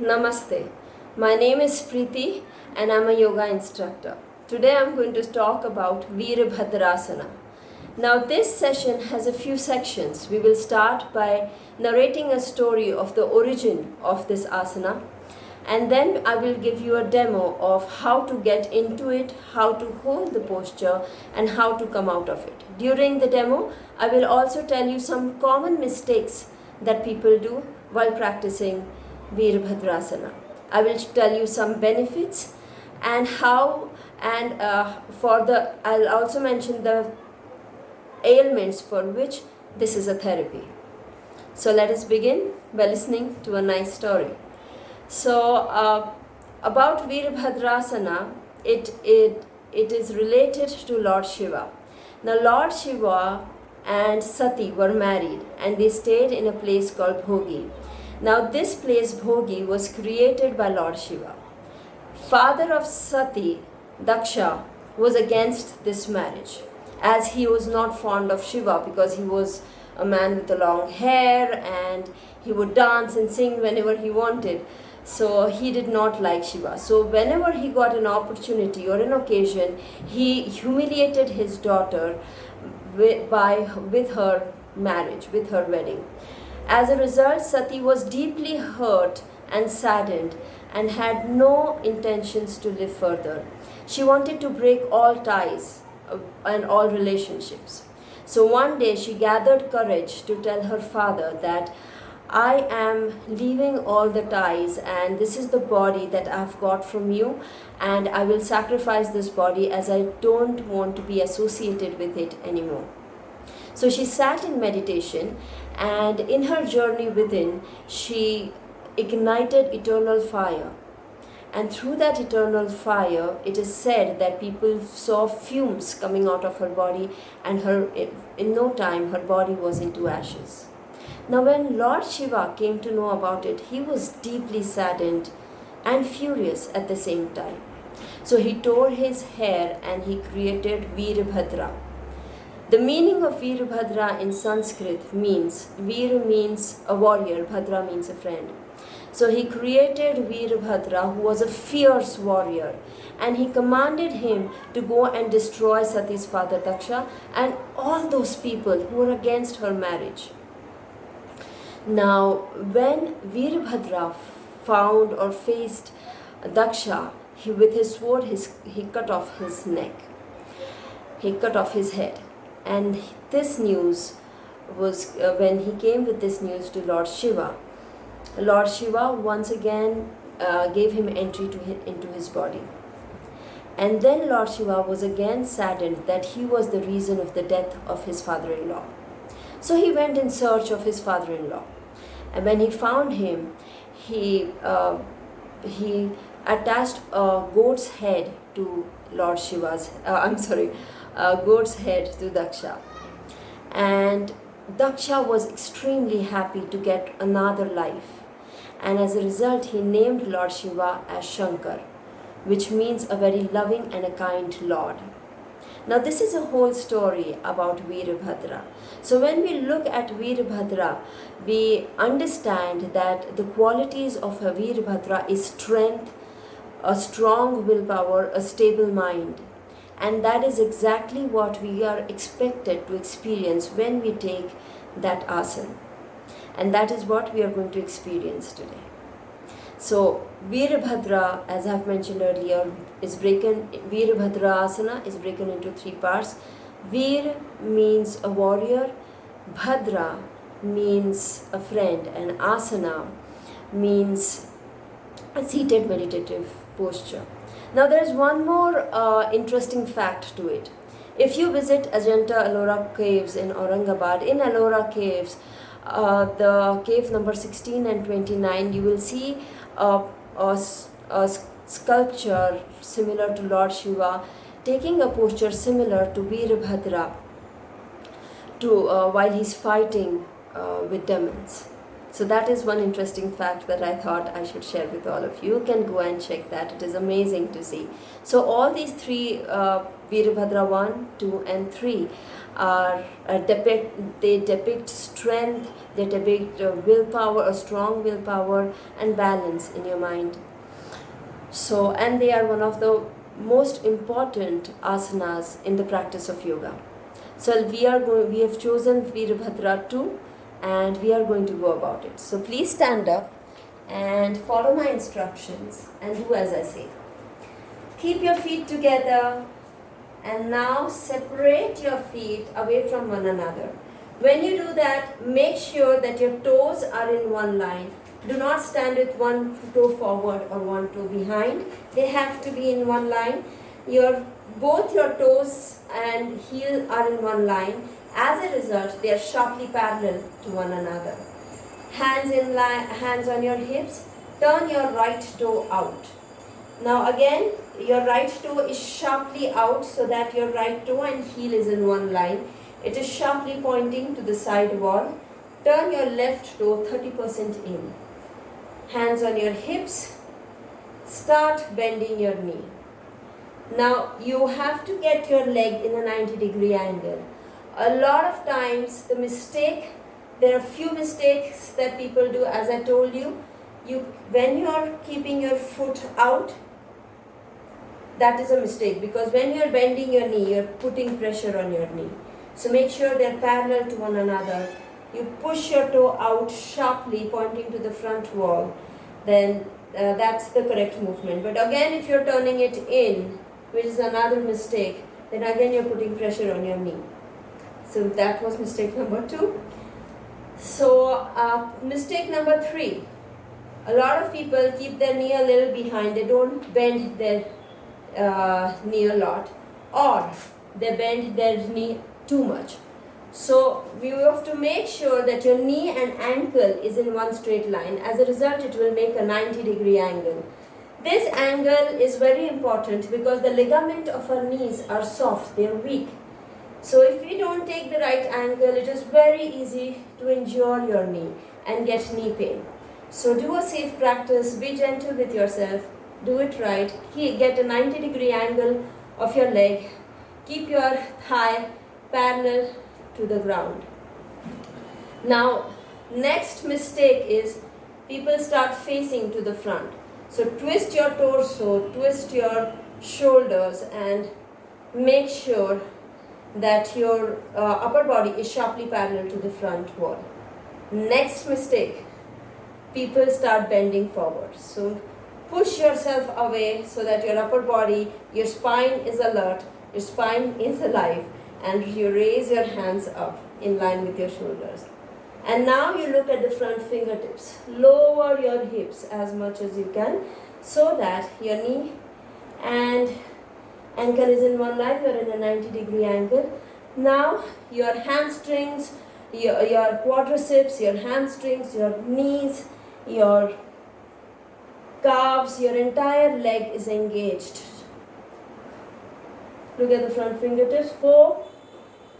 Namaste. My name is Priti and I'm a yoga instructor. Today I'm going to talk about Virabhadrasana. Now this session has a few sections. We will start by narrating a story of the origin of this asana, and then I will give you a demo of how to get into it, how to hold the posture and how to come out of it. During the demo, I will also tell you some common mistakes that people do while practicing Virabhadrasana. I will tell you some benefits and how, and I'll also mention the ailments for which this is a therapy. So let us begin by listening to a nice story. So about Virabhadrasana, it is related to Lord Shiva. Now Lord Shiva and Sati were married and they stayed in a place called Bhogi. Now this place Bhogi was created by Lord Shiva. Father of Sati, Daksha, was against this marriage as he was not fond of Shiva because he was a man with a long hair and he would dance and sing whenever he wanted. So he did not like Shiva. So whenever he got an opportunity or an occasion, he humiliated his daughter with her marriage, with her wedding. As a result, Sati was deeply hurt and saddened and had no intentions to live further. She wanted to break all ties and all relationships. So one day she gathered courage to tell her father that I am leaving all the ties and this is the body that I've got from you, and I will sacrifice this body as I don't want to be associated with it anymore. So she sat in meditation, and in her journey within, she ignited eternal fire. And through that eternal fire, it is said that people saw fumes coming out of her body, and in no time, her body was into ashes. Now when Lord Shiva came to know about it, he was deeply saddened and furious at the same time. So he tore his hair and he created Virabhadra. The meaning of Virabhadra in Sanskrit means, Veer means a warrior, Bhadra means a friend. So he created Virabhadra, who was a fierce warrior, and he commanded him to go and destroy Sati's father Daksha and all those people who were against her marriage. Now, when Virabhadra found or faced Daksha, with his sword, he cut off his neck. He cut off his head. And this news was, when he came with this news to Lord Shiva once again gave him entry into his body. And then Lord Shiva was again saddened that he was the reason of the death of his father-in-law. So he went in search of his father-in-law. And when he found him, he attached a goat's head to Lord Shiva's, goat's head to Daksha. And Daksha was extremely happy to get another life. And as a result, he named Lord Shiva as Shankar, which means a very loving and a kind Lord. Now this is a whole story about Virabhadra. So when we look at Virabhadra, we understand that the qualities of a Virabhadra is strength, a strong willpower, a stable mind. And that is exactly what we are expected to experience when we take that asana. And that is what we are going to experience today. So Virabhadra, as I have mentioned earlier, Virabhadra asana is broken into three parts. Veer means a warrior, Bhadra means a friend, and asana means a seated meditative posture. Now there is one more interesting fact to it. If you visit Ajanta Ellora caves in Aurangabad, in Ellora caves, the cave number 16 and 29, you will see a sculpture similar to Lord Shiva taking a posture similar to Virabhadra while he's fighting with demons. So that is one interesting fact that I thought I should share with all of you. You can go and check that. It is amazing to see. So all these three, Veerbhadra 1, 2 and 3 are they depict strength, they depict willpower, a strong willpower and balance in your mind. So, and they are one of the most important asanas in the practice of yoga. So we have chosen Veerbhadra 2 and we are going to go about it. So please stand up and follow my instructions and do as I say. Keep your feet together and now separate your feet away from one another. When you do that, make sure that your toes are in one line. Do not stand with one toe forward or one toe behind. They have to be in one line. Both your toes and heel are in one line. As a result, they are sharply parallel to one another. Hands on your hips. Turn your right toe out. Now again, your right toe is sharply out so that your right toe and heel is in one line. It is sharply pointing to the side wall. Turn your left toe 30% in. Hands on your hips. Start bending your knee. Now you have to get your leg in a 90-degree angle. A lot of times there are few mistakes that people do. As I told you, when you are keeping your foot out, that is a mistake, because when you are bending your knee, you are putting pressure on your knee. So make sure they are parallel to one another. You push your toe out sharply, pointing to the front wall, then that's the correct movement. But again, if you're turning it in, which is another mistake, then again you're putting pressure on your knee. So that was mistake number 2. So mistake number 3. A lot of people keep their knee a little behind. They don't bend their knee a lot, or they bend their knee too much. So you have to make sure that your knee and ankle is in one straight line. As a result, it will make a 90-degree angle. This angle is very important because the ligament of our knees are soft, they are weak. So if we don't take the right angle, it is very easy to injure your knee and get knee pain. So do a safe practice, be gentle with yourself, do it right, get a 90-degree angle of your leg, keep your thigh parallel to the ground. Now, next mistake is people start facing to the front. So twist your torso, twist your shoulders and make sure that your upper body is sharply parallel to the front wall. Next mistake, people start bending forward. So push yourself away so that your upper body, your spine is alert, your spine is alive, and you raise your hands up in line with your shoulders. And now you look at the front fingertips. Lower your hips as much as you can so that your knee and ankle is in one line, you are in a 90-degree angle. Now your hamstrings, your quadriceps, your hamstrings, your knees, your calves, your entire leg is engaged. Look at the front fingertips. 4,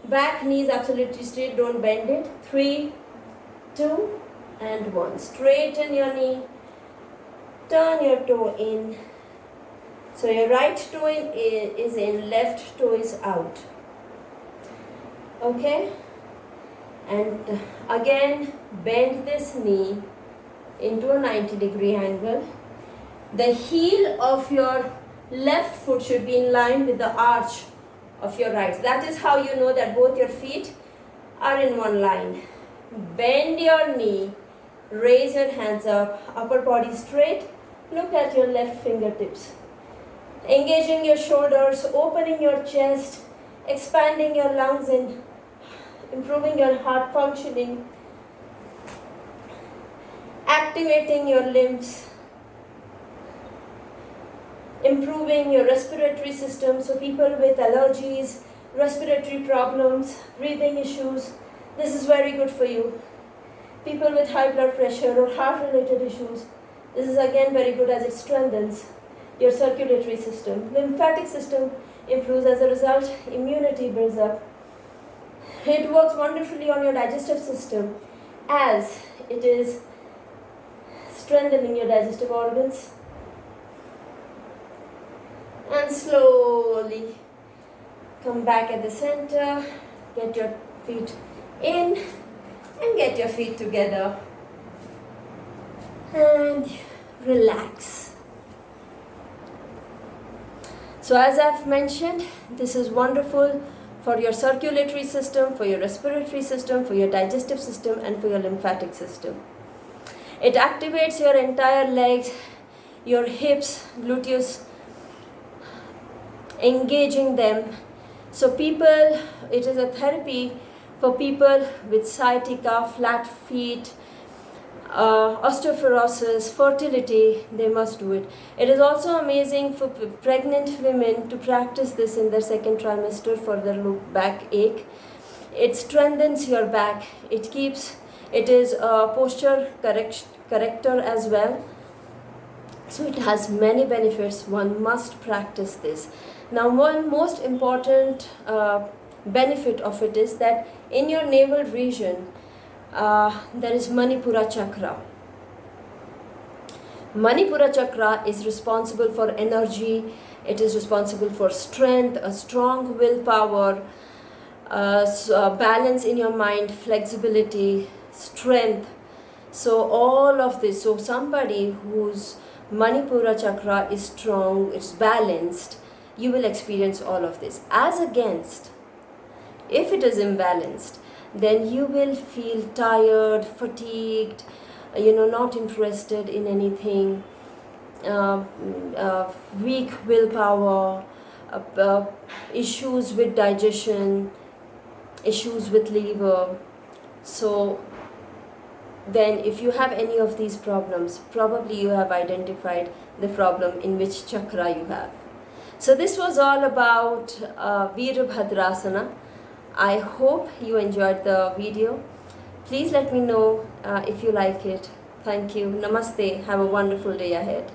back knees absolutely straight, don't bend it. 3, 2 and 1. Straighten your knee, turn your toe in. So your right toe is in, left toe is out. Okay? And again, bend this knee into a 90-degree angle. The heel of your left foot should be in line with the arch of your right. That is how you know that both your feet are in one line. Bend your knee, raise your hands up, upper body straight. Look at your left fingertips. Engaging your shoulders, opening your chest, expanding your lungs and improving your heart functioning, activating your limbs, improving your respiratory system. So people with allergies, respiratory problems, breathing issues, this is very good for you. People with high blood pressure or heart related issues, this is again very good as it strengthens your circulatory system. Lymphatic system improves. As a result, immunity builds up. It works wonderfully on your digestive system as it is strengthening your digestive organs. And slowly come back at the center, get your feet in and get your feet together and relax. So as I've mentioned, this is wonderful for your circulatory system, for your respiratory system, for your digestive system and for your lymphatic system. It activates your entire legs, your hips, gluteus, engaging them. So people, it is a therapy for people with sciatica, flat feet, osteoporosis, fertility. They must do it. It is also amazing for pregnant women to practice this in their second trimester for their low back ache. It strengthens your back. It is a posture corrector as well. So it has many benefits. One must practice this. Now, one most important benefit of it is that in your navel region, there is Manipura chakra. Manipura chakra is responsible for energy. It is responsible for strength, a strong willpower, balance in your mind, flexibility, strength. So all of this. So somebody whose Manipura chakra is strong, it's balanced, you will experience all of this. As against, if it is imbalanced, then you will feel tired, fatigued, not interested in anything, weak willpower, issues with digestion, issues with liver. So then if you have any of these problems, probably you have identified the problem in which chakra you have. So this was all about Virabhadrasana. I hope you enjoyed the video. Please let me know if you like it. Thank you. Namaste. Have a wonderful day ahead.